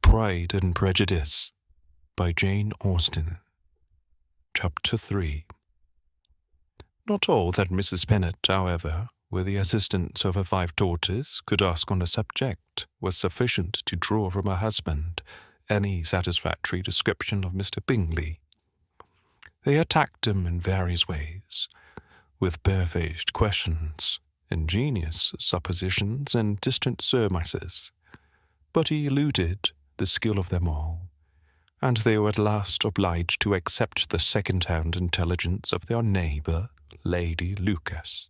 Pride and Prejudice by Jane Austen. Chapter 3. Not all that Mrs. Bennet, however, with the assistance of her 5 daughters, could ask on the subject was sufficient to draw from her husband any satisfactory description of Mr. Bingley. They attacked him in various ways, with barefaced questions, ingenious suppositions, and distant surmises, but he eluded the skill of them all, and they were at last obliged to accept the second-hand intelligence of their neighbour, Lady Lucas.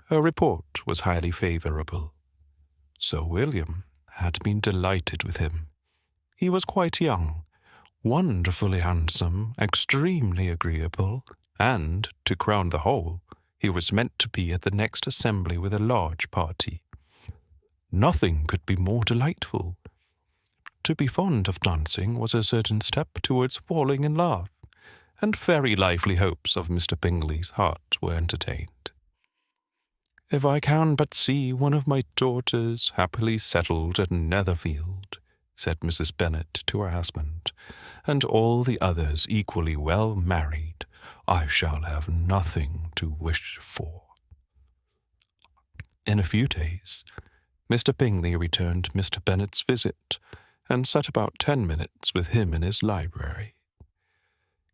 Her report was highly favourable. Sir William had been delighted with him. He was quite young, wonderfully handsome, extremely agreeable, and, to crown the whole, he was meant to be at the next assembly with a large party. Nothing could be more delightful. To be fond of dancing was a certain step towards falling in love, and very lively hopes of Mr. Bingley's heart were entertained. "If I can but see one of my daughters happily settled at Netherfield," said Mrs. Bennet to her husband, "and all the others equally well married, I shall have nothing to wish for." In a few days, Mr. Bingley returned Mr. Bennet's visit, and sat about 10 minutes with him in his library.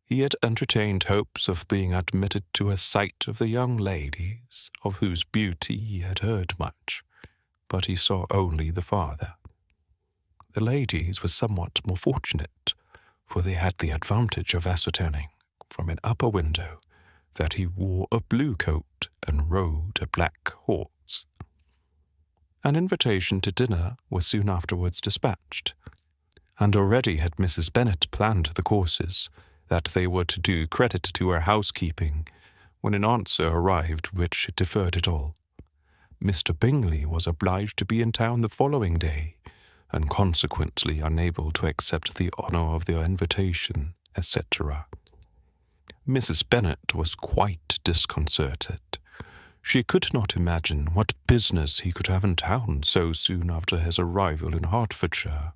He had entertained hopes of being admitted to a sight of the young ladies, of whose beauty he had heard much, but he saw only the father. The ladies were somewhat more fortunate, for they had the advantage of ascertaining, from an upper window, that he wore a blue coat and rode a black horse. An invitation to dinner was soon afterwards dispatched, and already had Mrs. Bennet planned the courses that they were to do credit to her housekeeping, when an answer arrived which deferred it all. Mr. Bingley was obliged to be in town the following day, and consequently unable to accept the honour of their invitation, etc. Mrs. Bennet was quite disconcerted. She could not imagine what business he could have in town so soon after his arrival in Hertfordshire,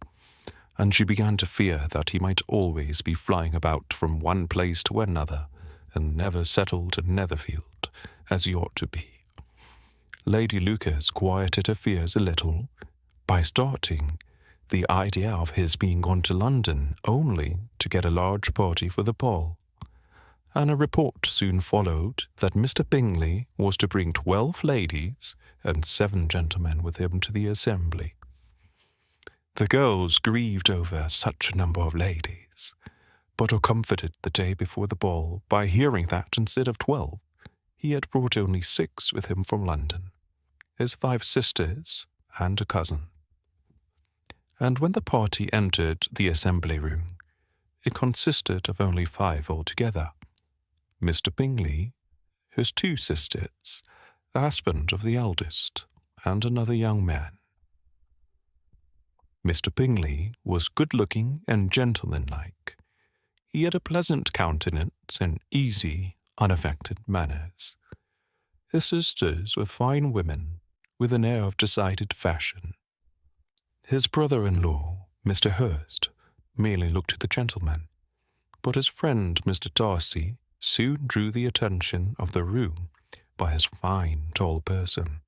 and she began to fear that he might always be flying about from one place to another, and never settled in Netherfield, as he ought to be. Lady Lucas quieted her fears a little by starting the idea of his being gone to London only to get a large party for the ball, and a report soon followed that Mr. Bingley was to bring 12 ladies and 7 gentlemen with him to the assembly. The girls grieved over such a number of ladies, but were comforted the day before the ball by hearing that, instead of 12, he had brought only 6 with him from London, his 5 sisters and a cousin. And when the party entered the assembly room, it consisted of only 5 altogether: Mr. Bingley, his 2 sisters, the husband of the eldest, and another young man. Mr. Bingley was good-looking and gentlemanlike. He had a pleasant countenance and easy, unaffected manners. His sisters were fine women, with an air of decided fashion. His brother-in-law, Mr. Hurst, merely looked the gentleman, but his friend Mr. Darcy soon drew the attention of the room by his fine, tall person,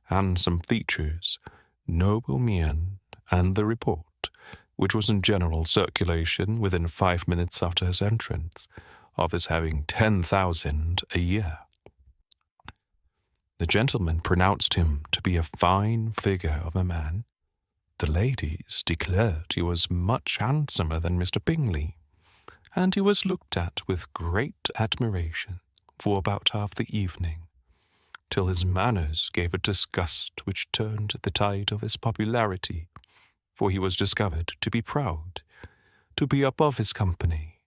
handsome features, noble mien, and the report, which was in general circulation within 5 minutes after his entrance, of his having 10,000 a year. The gentleman pronounced him to be a fine figure of a man. The ladies declared he was much handsomer than Mr. Bingley, and he was looked at with great admiration for about half the evening, till his manners gave a disgust which turned the tide of his popularity, for he was discovered to be proud, to be above his company,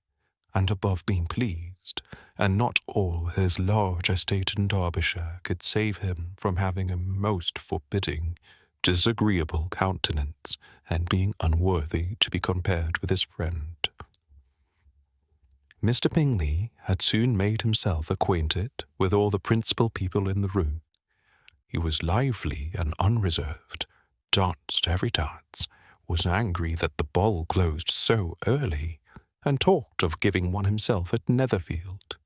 and above being pleased, and not all his large estate in Derbyshire could save him from having a most forbidding, disagreeable countenance, and being unworthy to be compared with his friend. Mr. Bingley had soon made himself acquainted with all the principal people in the room. He was lively and unreserved, danced every dance, was angry that the ball closed so early, and talked of giving one himself at Netherfield.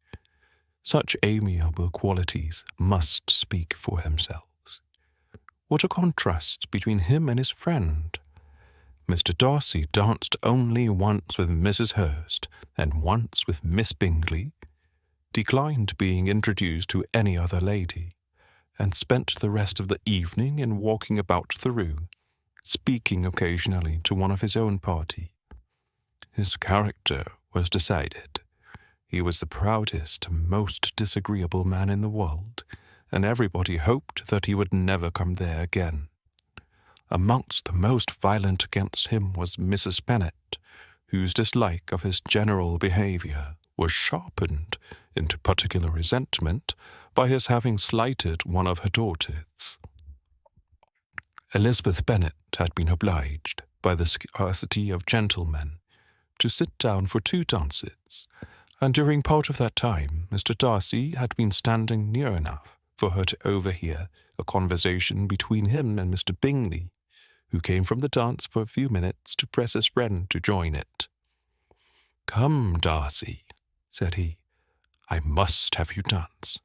Such amiable qualities must speak for themselves. What a contrast between him and his friend! Mr. Darcy danced only once with Mrs. Hurst and once with Miss Bingley, declined being introduced to any other lady, and spent the rest of the evening in walking about the room, speaking occasionally to one of his own party. His character was decided. He was the proudest, most disagreeable man in the world, and everybody hoped that he would never come there again. Amongst the most violent against him was Mrs. Bennet, whose dislike of his general behaviour was sharpened into particular resentment by his having slighted one of her daughters. Elizabeth Bennet had been obliged, by the scarcity of gentlemen, to sit down for 2 dances, and during part of that time Mr. Darcy had been standing near enough for her to overhear a conversation between him and Mr. Bingley, who came from the dance for a few minutes to press his friend to join it. "Come, Darcy," said he, "I must have you dance.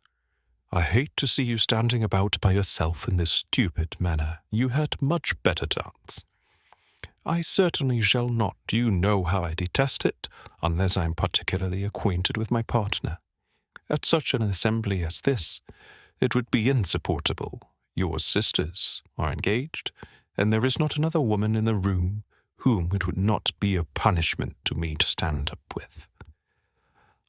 I hate to see you standing about by yourself in this stupid manner. You had much better dance." "I certainly shall not. You know how I detest it, unless I am particularly acquainted with my partner. At such an assembly as this, it would be insupportable. Your sisters are engaged, and there is not another woman in the room whom it would not be a punishment to me to stand up with."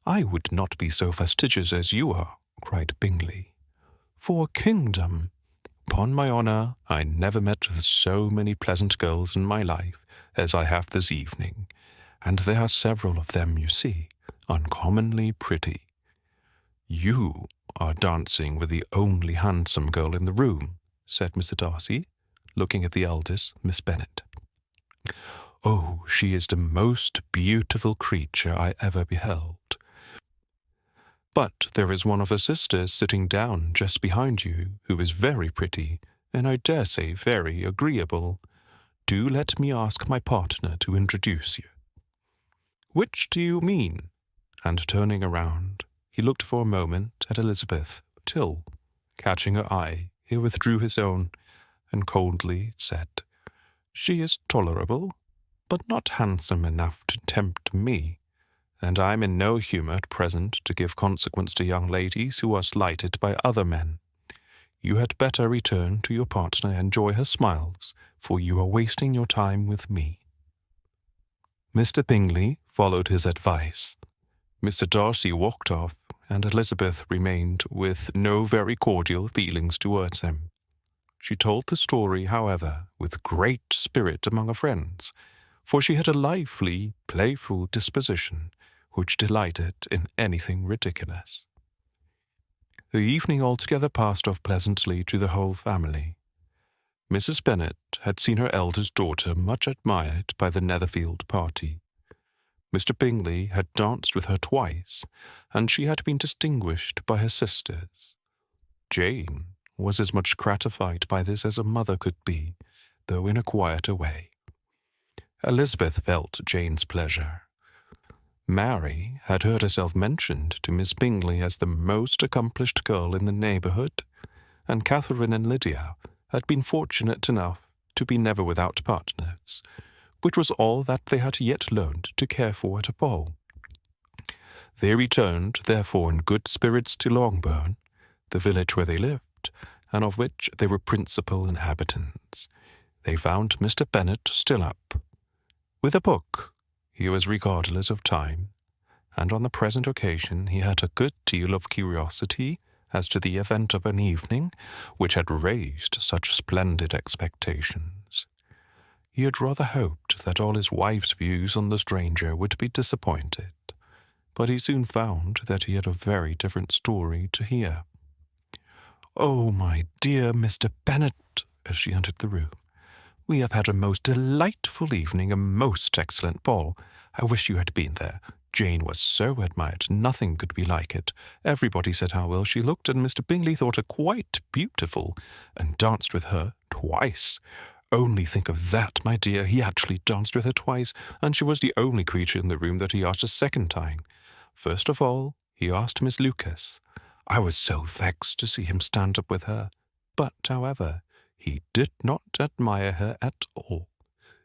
"I would not be so fastidious as you are," cried Bingley. "For a kingdom! Upon my honour, I never met with so many pleasant girls in my life as I have this evening, and there are several of them, you see, uncommonly pretty. You are dancing with the only handsome girl in the room," said Mr. Darcy, looking at the eldest, Miss Bennet. "Oh, she is the most beautiful creature I ever beheld. But there is one of her sisters sitting down just behind you, who is very pretty, and I dare say very agreeable. Do let me ask my partner to introduce you." "Which do you mean?" And turning around, he looked for a moment at Elizabeth, till, catching her eye, he withdrew his own, and coldly said, "She is tolerable, but not handsome enough to tempt me, and I am in no humour at present to give consequence to young ladies who are slighted by other men. You had better return to your partner and enjoy her smiles, for you are wasting your time with me." Mr. Bingley followed his advice. Mr. Darcy walked off, and Elizabeth remained with no very cordial feelings towards him. She told the story, however, with great spirit among her friends, for she had a lively, playful disposition, which delighted in anything ridiculous. The evening altogether passed off pleasantly to the whole family. Mrs. Bennet had seen her eldest daughter much admired by the Netherfield party. Mr. Bingley had danced with her twice, and she had been distinguished by her sisters. Jane was as much gratified by this as a mother could be, though in a quieter way. Elizabeth felt Jane's pleasure. Mary had heard herself mentioned to Miss Bingley as the most accomplished girl in the neighbourhood, and Catherine and Lydia had been fortunate enough to be never without partners, which was all that they had yet learned to care for at a ball. They returned, therefore, in good spirits to Longbourn, the village where they lived, and of which they were principal inhabitants. They found Mr. Bennet still up, with a book. He was regardless of time, and on the present occasion he had a good deal of curiosity as to the event of an evening which had raised such splendid expectations. He had rather hoped that all his wife's views on the stranger would be disappointed, but he soon found that he had a very different story to hear. "Oh, my dear Mr. Bennet," as she entered the room, "we have had a most delightful evening, a most excellent ball. I wish you had been there. Jane was so admired, nothing could be like it. Everybody said how well she looked, and Mr. Bingley thought her quite beautiful, and danced with her twice. Only think of that, my dear. He actually danced with her twice, and she was the only creature in the room that he asked a second time. First of all, he asked Miss Lucas. I was so vexed to see him stand up with her. But, however, he did not admire her at all.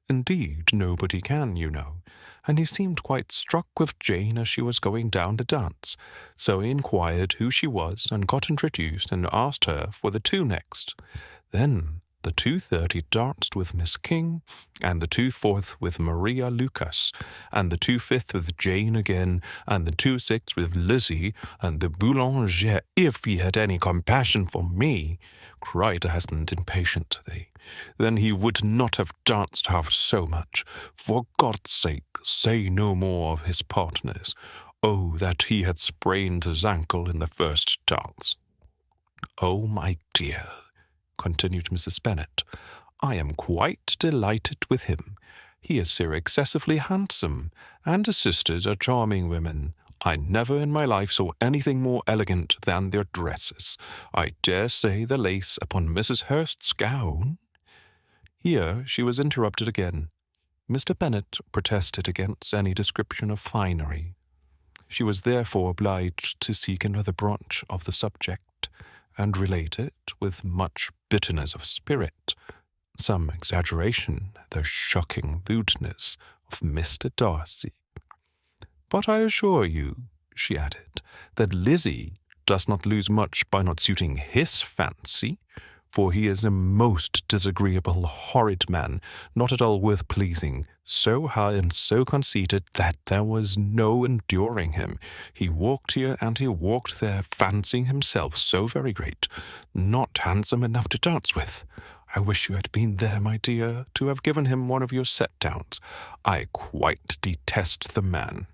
Indeed, nobody can, you know, and he seemed quite struck with Jane as she was going down the dance, so he inquired who she was and got introduced and asked her for the two next. Then the 2:30 danced with Miss King, and the 2:4 with Maria Lucas, and the 2:5 with Jane again, and the 2:6 with Lizzie, and the boulanger, if he had any compassion for me, cried the husband impatiently. Then he would not have danced half so much. For God's sake, say no more of his partners. Oh, that he had sprained his ankle in the first dance. Oh, my dear, continued Mrs. Bennet, I am quite delighted with him. He is so excessively handsome, and his sisters are charming women. I never in my life saw anything more elegant than their dresses. I dare say the lace upon Mrs. Hurst's gown. Here she was interrupted again. Mr. Bennet protested against any description of finery. She was therefore obliged to seek another branch of the subject, and relate it with much bitterness of spirit, some exaggeration, the shocking lewdness of Mr. Darcy. But I assure you, she added, that Lizzie does not lose much by not suiting his fancy, for he is a most disagreeable, horrid man, not at all worth pleasing, so high and so conceited that there was no enduring him. He walked here and he walked there, fancying himself so very great, not handsome enough to dance with. I wish you had been there, my dear, to have given him one of your set-downs. I quite detest the man.